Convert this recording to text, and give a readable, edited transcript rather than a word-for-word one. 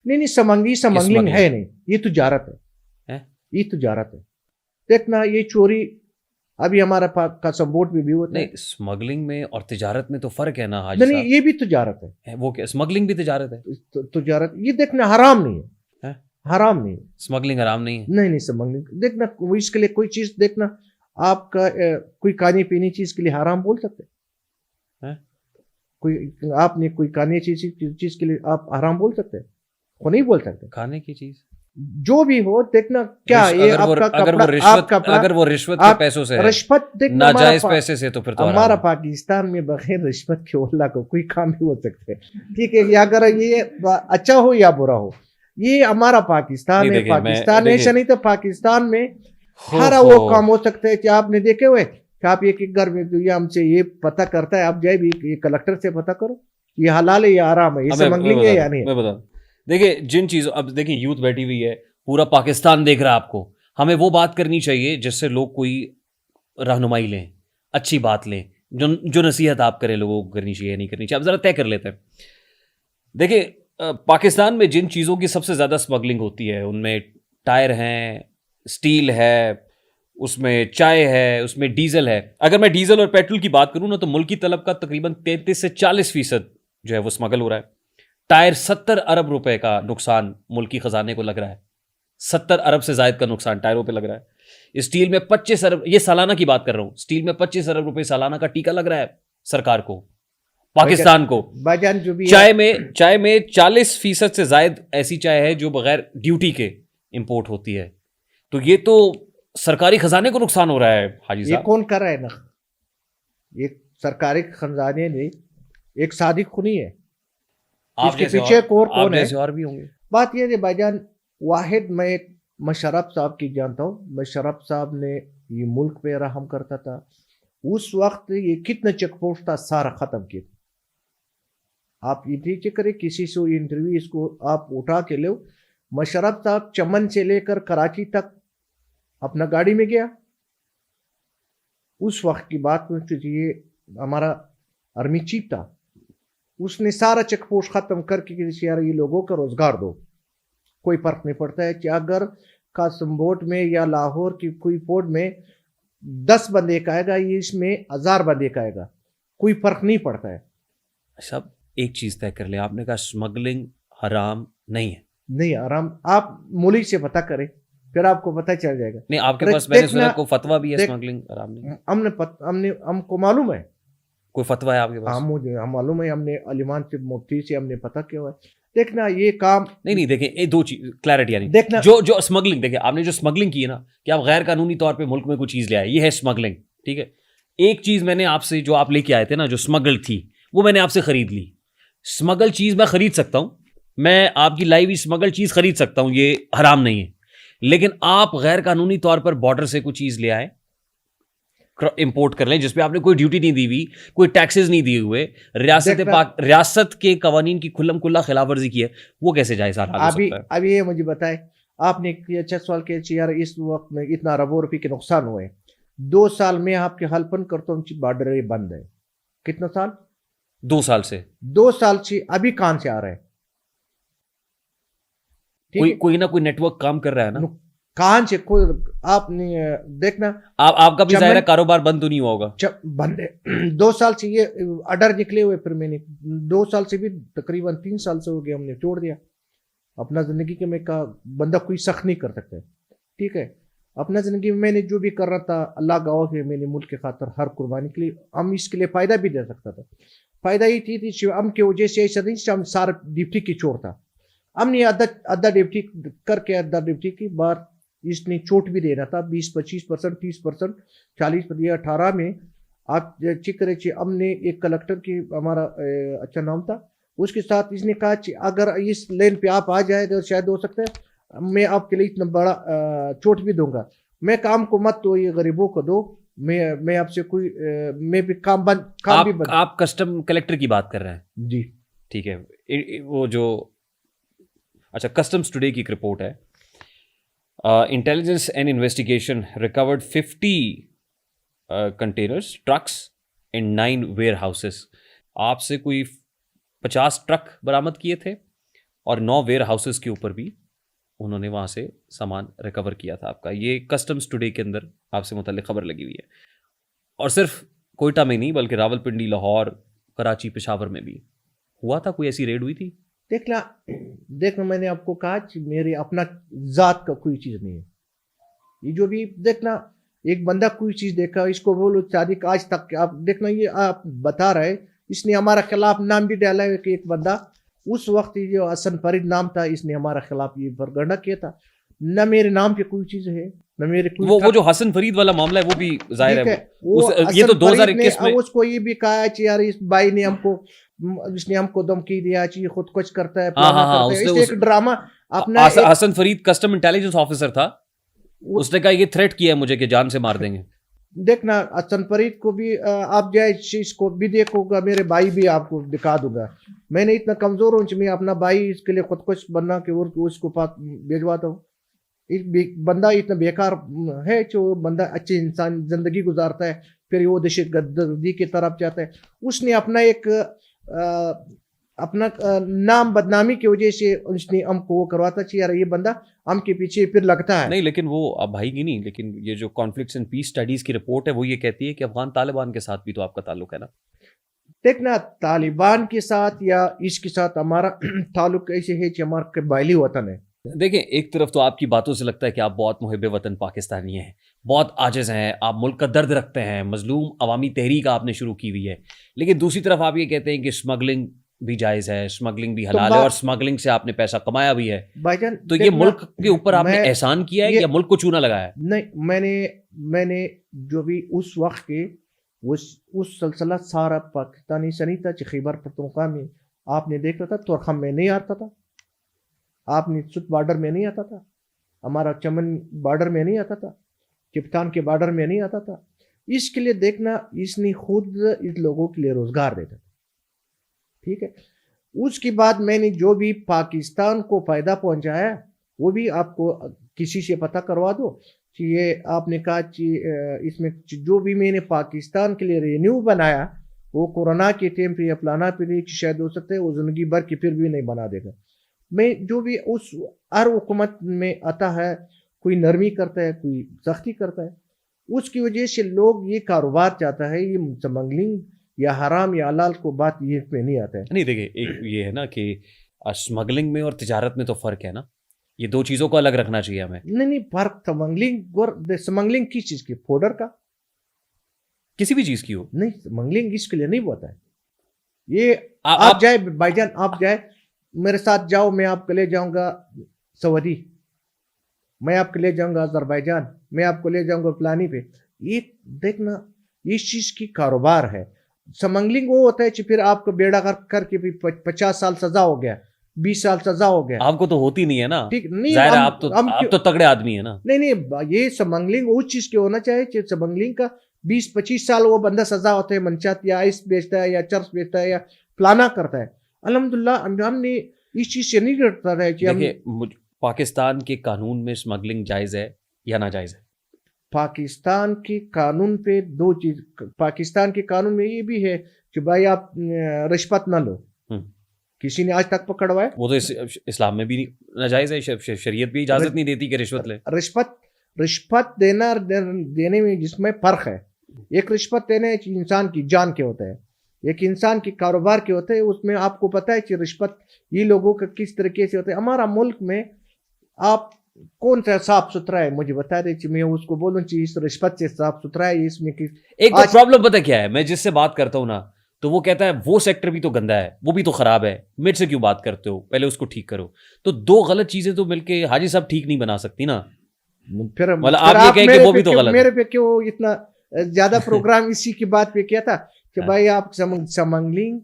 نہیں نہیں سمگلنگ ہے نہیں, یہ تجارت ہے, یہ تجارت ہے. دیکھنا یہ چوری ابھی ہمارا قسم بوٹ میں بھی ہوتا ہے. نہیں اسمگلنگ میں اور تجارت میں تو فرق ہے نا حاجی صاحب. نہیں یہ بھی تجارت ہے. وہ کیا اسمگلنگ بھی تجارت ہے؟ تجارت یہ دیکھنا حرام نہیں ہے, حرام نہیں ہے. اسمگلنگ حرام نہیں ہے؟ نہیں اسمگلنگ دیکھنا اس کے لیے کوئی چیز دیکھنا آپ کا کوئی کھانے پینے چیز کے لیے حرام بول سکتے ہیں؟ کوئی آپ نے کوئی کھانے چیز کے لیے آپ حرام بول سکتے ہیں؟ وہ نہیں بول سکتے. کھانے کی چیز جو بھی ہو دیکھنا کیا اگر وہ رشوت کے پیسوں سے رشوت ناجائز پیسے سے تو پھر تو ہمارا پاکستان میں بغیر رشوت کے اللہ کو کوئی کام نہیں ہو سکتے. ٹھیک ہے, یا اگر یہ اچھا ہو یا برا ہو, یہ ہمارا پاکستان ہے. پاکستان نیشن ہی تو پاکستان میں ہر وہ کام ہو سکتا ہے. کیا آپ نے دیکھے ہوئے کہ آپ ایک گھر میں یہ ہم سے یہ پتہ کرتا ہے, آپ جائے بھی یہ کلیکٹر سے پتہ کرو یہ حلال ہے یا حرام ہے, یہ سمگلنگ ہے یا نہیں. میں بتا دیکھیں جن چیزوں, اب دیکھیں یوتھ بیٹھی ہوئی ہے, پورا پاکستان دیکھ رہا ہے آپ کو, ہمیں وہ بات کرنی چاہیے جس سے لوگ کوئی رہنمائی لیں, اچھی بات لیں, جو نصیحت آپ کریں لوگوں کو کرنی چاہیے نہیں کرنی چاہیے. اب ذرا طے کر لیتے ہیں. دیکھیں پاکستان میں جن چیزوں کی سب سے زیادہ اسمگلنگ ہوتی ہے ان میں ٹائر ہیں, اسٹیل ہے, اس میں چائے ہے, اس میں ڈیزل ہے. اگر میں ڈیزل اور پیٹرول کی بات کروں نا تو ملکی طلب کا تقریباً 33 سے 40% جو ہے وہ اسمگل ہو رہا ہے. ٹائر 70 ارب روپے کا نقصان ملکی خزانے کو لگ رہا ہے, 70 ارب سے زائد کا نقصان ٹائروں پہ لگ رہا ہے. اسٹیل میں 25 ارب, یہ سالانہ کی بات کر رہا ہوں, اسٹیل میں 25 ارب روپے سالانہ کا ٹیکہ لگ رہا ہے سرکار کو, پاکستان کو. چائے میں 40% سے زائد ایسی چائے ہے جو بغیر ڈیوٹی کے امپورٹ ہوتی ہے. تو یہ تو سرکاری خزانے کو نقصان ہو رہا ہے حاجی صاحب. یہ کون کر رہا ہے نا, یہ سرکاری خزانے میں ایک صادق خونی ہے. آپ کے پیچھے کون ہے؟ اور بھی ہوں گے. بات یہ ہے بھائی جان, واحد میں مشرف صاحب کی جانتا ہوں. مشرف صاحب نے یہ ملک پہ رحم کرتا تھا. اس وقت یہ کتنا چیک پوسٹ تھا سارا ختم کیا. آپ یہ ٹھیک کرے کسی سے انٹرویو اس کو آپ اٹھا کے لو. مشرف صاحب چمن سے لے کر کراچی تک اپنا گاڑی میں گیا. اس وقت کی بات میں یہ ہمارا آرمی چیف تھا, اس نے سارا چیک پوسٹ ختم کر کے یار یہ لوگوں کا روزگار دو. کوئی فرق نہیں پڑتا ہے کہ اگر قاسم بوٹ میں یا لاہور کی کوئی پورٹ میں 10 بندے کا آئے گا, یہ اس میں 1000 بندے کا آئے گا, کوئی فرق نہیں پڑتا ہے. سب ایک چیز طے کر لیں, آپ نے کہا اسمگلنگ حرام نہیں ہے. نہیں حرام, آپ ملک سے پتہ کریں پھر آپ کو پتہ چل جائے گا. نہیں آپ کے پاس میں نے سنا کوئی فتویٰ بھی ہے اسمگلنگ حرام نہیں؟ ہم کو معلوم ہے کوئی فتویٰ ہے آپ کے پاس؟ ہم معلوم ہے, ہم نے علیمان سے مفتی سے ہم نے پتہ کیا ہوا ہے. دیکھنا یہ کام نہیں دیکھیں یہ دو چیز کلیئرٹی یعنی دیکھنا جو اسمگلنگ, دیکھیں آپ نے جو اسمگلنگ کی ہے نا کہ آپ غیر قانونی طور پہ ملک میں کوئی چیز لے آئے, یہ ہے اسمگلنگ. ٹھیک ہے, ایک چیز میں نے آپ سے جو آپ لے کے آئے تھے نا جو اسمگل تھی وہ میں نے آپ سے خرید لی. اسمگل چیز میں خرید سکتا ہوں, میں آپ کی لائی ہوئی اسمگل چیز خرید سکتا ہوں, یہ حرام نہیں ہے. لیکن آپ غیر قانونی طور پر بارڈر سے کوئی چیز لے آئے امپورٹ کر لیں جس پہ آپ نے کوئی ڈیوٹی نہیں دی ہوئی, کوئی ٹیکسز نہیں دیے ہوئے, ریاست کے قوانین کی کھلم کھلا خلاف ورزی کی ہے, وہ کیسے جائز حال ہو سکتا ہے؟ ابھی یہ مجھے بتائے, آپ نے اچھا سوال کیا یار اس وقت میں اتنا اربوں روپے کے نقصان ہوئے, 2 سال میں آپ کے حلفن کرتا ہوں بارڈر بند ہے. کتنا سال؟ 2 سال سے. 2 سال سے ابھی کہاں سے آ رہا ہے؟ کوئی نہ کوئی نیٹ ورک کام کر رہا ہے نا, کہاں سے کوئی آپ نے دیکھنا آپ کا بھی ظاہر ہے کاروبار بند تو نہیں ہوا ہوگا. بند ہے 2 سال سے, یہ آرڈر نکلے ہوئے, پھر میں نے 2 سال سے بھی تقریباً 3 سال سے ہو گیا, ہم نے چھوڑ دیا اپنا زندگی کے. میں کہا بندہ کوئی سخت نہیں کر سکتا ہے. ٹھیک ہے, اپنا زندگی میں نے جو بھی کر رہا تھا اللہ گواہ ہے, میں نے ملک کے خاطر ہر قربانی کے لیے, ہم اس کے لیے فائدہ بھی دے سکتا تھا. فائدہ یہ تھی ہم کے وجہ سے ایسا نہیں ہم سارا ڈپٹی کی چور تھا, ہم نے آدھا ڈپٹی کر کے آدھا ڈپٹی کی بار اس نے چھوٹ بھی دینا تھا 20-25%, 30%, 40% 18 میں. آپ چیک کرے ہم نے ایک کلیکٹر کی ہمارا اچھا نام تھا, اس کے ساتھ اس نے کہا اگر اس لین پہ آپ آ جائے تو شاید ہو سکتا ہے میں آپ کے لیے اتنا بڑا چھوٹ بھی دوں گا. میں کام کو مت تو یہ غریبوں کو دو, میں آپ سے کوئی میں بھی کام بھی بند. آپ کسٹم کلیکٹر کی بات کر رہے ہیں؟ جی ٹھیک ہے. وہ جو اچھا کسٹمز ٹوڈے کی ایک رپورٹ ہے, intelligence and investigation record 50 containers trucks in 9 warehouses. آپ سے کوئی 50 ٹرک برآمد کیے تھے اور 9 ویئر ہاؤسز کے اوپر بھی انہوں نے وہاں سے سامان ریکور کیا تھا آپ کا. یہ کسٹمز ٹوڈے کے اندر آپ سے متعلق خبر لگی ہوئی ہے. اور صرف کوئٹہ میں نہیں بلکہ راول پنڈی، لاہور، کراچی، پشاور میں بھی ہوا تھا. کوئی ایسی ریڈ ہوئی تھی؟ دیکھنا میں نے آپ کو کہا کہ میرے اپنا ذات کا کوئی چیز نہیں ہے. یہ جو بھی دیکھنا ایک بندہ کوئی چیز دیکھا اس کو بولو صادق آج تک آپ دیکھنا یہ آپ بتا رہے اس نے ہمارا خلاف نام بھی ڈالا ہے کہ ایک بندہ اس وقت جو حسن فرید نام تھا اس نے ہمارا خلاف یہ پروپیگنڈا کیا تھا. نہ میرے نام پہ کوئی چیز ہے نہ میرے کوئی وہ جو حسن فرید والا معاملہ ہے وہ بھی ظاہر ہے یہ تو 2021 میں اس کو یہ بھی کہا کہ یار اس بھائی نے ہم کو دھمکی دیا کہ یہ خود کچھ کرتا ہے. ایک ڈرامہ اپنا حسن فرید کسٹم انٹیلیجنس آفیسر تھا، اس نے کہا یہ تھریٹ کیا ہے مجھے کہ جان سے مار دیں گے. دیکھنا حسن فرید کو بھی آپ جائے اس کو بھی دیکھو گا، میرے بھائی بھی آپ کو دکھا دوں گا. میں نے اتنا کمزور ہوں کہ میں اپنا بھائی اس کے لیے خود کچھ بننا کہ اس کو بھیجواتا ہوں. ایک بندہ اتنا بیکار ہے جو بندہ اچھے انسان زندگی گزارتا ہے پھر وہ دہشت گردی کی طرف جاتا ہے. اس نے اپنا ایک اپنا نام بدنامی کی وجہ سے اس نے ہم کو وہ کرواتا کہ یار یہ بندہ ہم کے پیچھے پھر لگتا ہے. نہیں لیکن وہ اب بھائی کی نہیں، لیکن یہ جو کانفلکٹس اینڈ پیس اسٹڈیز کی رپورٹ ہے وہ یہ کہتی ہے کہ افغان طالبان کے ساتھ بھی تو آپ کا تعلق ہے نا. دیکھنا طالبان کے ساتھ یا اس کے ساتھ ہمارا تعلق ایسے ہے کہ ہمارا قبائلی وطن ہے. دیکھیں ایک طرف تو آپ کی باتوں سے لگتا ہے کہ آپ بہت محب وطن پاکستانی ہیں، بہت عاجز ہیں، آپ ملک کا درد رکھتے ہیں، مظلوم عوامی تحریک آپ نے شروع کی ہوئی ہے. لیکن دوسری طرف آپ یہ کہتے ہیں کہ اسمگلنگ بھی جائز ہے، اسمگلنگ بھی حلال ہے اور اسمگلنگ سے آپ نے پیسہ کمایا بھی ہے. بھائی جان تو یہ ملک کے اوپر آپ نے احسان کیا ہے یا ملک کو چونا لگایا ہے؟ نہیں، میں نے جو بھی اس وقت کے اس سلسلہ سارا پاکستانی سنی تھا. خیبر پختونخوا میں آپ نے دیکھا تھا، تورخم میں نہیں آتا تھا، آپ نے سٹ بارڈر میں نہیں آتا تھا، ہمارا چمن بارڈر میں نہیں آتا تھا، کپتان کے بارڈر میں نہیں آتا تھا. اس کے لیے دیکھنا اس نے خود اس لوگوں کے لیے روزگار دیتا تھا. ٹھیک ہے، اس کے بعد میں نے جو بھی پاکستان کو فائدہ پہنچایا وہ بھی آپ کو کسی سے پتہ کروا دو کہ یہ آپ نے کہا کہ اس میں جو بھی میں نے پاکستان کے لیے رینیو بنایا وہ کورونا کے ٹائم پہ یا فلانا پہ شاید ہو سکتا ہے وہ زندگی بھر کی پھر بھی نہیں بنا دے گا. میں جو بھی اس ہر حکومت میں آتا ہے کوئی نرمی کرتا ہے کوئی سختی کرتا ہے، اس کی وجہ سے لوگ یہ کاروبار چاہتا ہے. یہ اسمگلنگ یا حرام یا حلال کو بات یہ پہ نہیں آتا ہے. نہیں دیکھیں ایک یہ ہے نا کہ اسمگلنگ میں اور تجارت میں تو فرق ہے نا، یہ دو چیزوں کو الگ رکھنا چاہیے ہمیں. نہیں فرق اسمگلنگ کس چیز کی؟ پاؤڈر کا، کسی بھی چیز کی ہو. نہیں اسمگلنگ اس کے لیے نہیں ہوتا ہے. یہ آپ جائے بھائی جان، آپ جائے میرے ساتھ جاؤ، میں آپ کو لے جاؤں گا سعودی، میں آپ کو لے جاؤں گا آذربائیجان، میں آپ کو لے جاؤں گا فلانی پہ. یہ دیکھنا اس چیز کی کاروبار ہے. اسمگلنگ وہ ہوتا ہے کہ پھر آپ کو بیڑا کر کے 50 سال سزا ہو گیا، 20 سال سزا ہو گیا. آپ کو تو ہوتی نہیں ہے نا، ٹھیک نہیں، ظاہر ہے آپ تو تگڑے آدمی ہیں نا. نہیں یہ اسمگلنگ اس چیز کے ہونا چاہیے کہ اسمگلنگ کا 20-25 سال وہ بندہ سزا ہوتا ہے، منشیات یا آئس بیچتا ہے یا چرس بیچتا ہے یا فلانا کرتا ہے. الحمدللہ ہم نے اس چیز سے نہیں ڈرتا ہے کہ پاکستان کے قانون میں اسمگلنگ جائز ہے یا ناجائز ہے؟ پاکستان کے قانون پہ دو چیز، پاکستان کے قانون میں یہ بھی ہے کہ بھائی آپ رشوت نہ لو. کسی نے آج تک پکڑوا ہے؟ وہ تو اسلام میں بھی ناجائز ہے، شریعت بھی اجازت نہیں دیتی کہ رشوت لے. رشوت دینے میں جس میں فرق ہے. ایک رشوت دینے انسان کی جان کے ہوتا ہے، ایک انسان کی کاروبار کے ہوتے ہیں. اس میں آپ کو پتہ ہے کہ رشوت یہ لوگوں کا کس طریقے سے ہوتا ہے. ہمارا ملک میں آپ کون سا صاف ستھرا ہے مجھے بتا دے کہ میں اس کو بولوں کہ اس رشوت سے صاف ستھرا ہے. اس میں ایک تو پرابلم پتہ کیا ہے، میں جس سے بات کرتا ہوں نا تو وہ کہتا ہے وہ سیکٹر بھی تو گندا ہے، وہ بھی تو خراب ہے، میرے سے کیوں بات کرتے ہو، پہلے اس کو ٹھیک کرو. تو دو غلط چیزیں تو مل کے حاجی صاحب ٹھیک نہیں بنا سکتی نا. پھر آپ یہ کہیں کہ وہ بھی تو غلط ہے. میرے پہ کیوں اتنا زیادہ پروگرام اسی کی بات پہ کیا تھا کہ بھائی آپ اسمگلنگ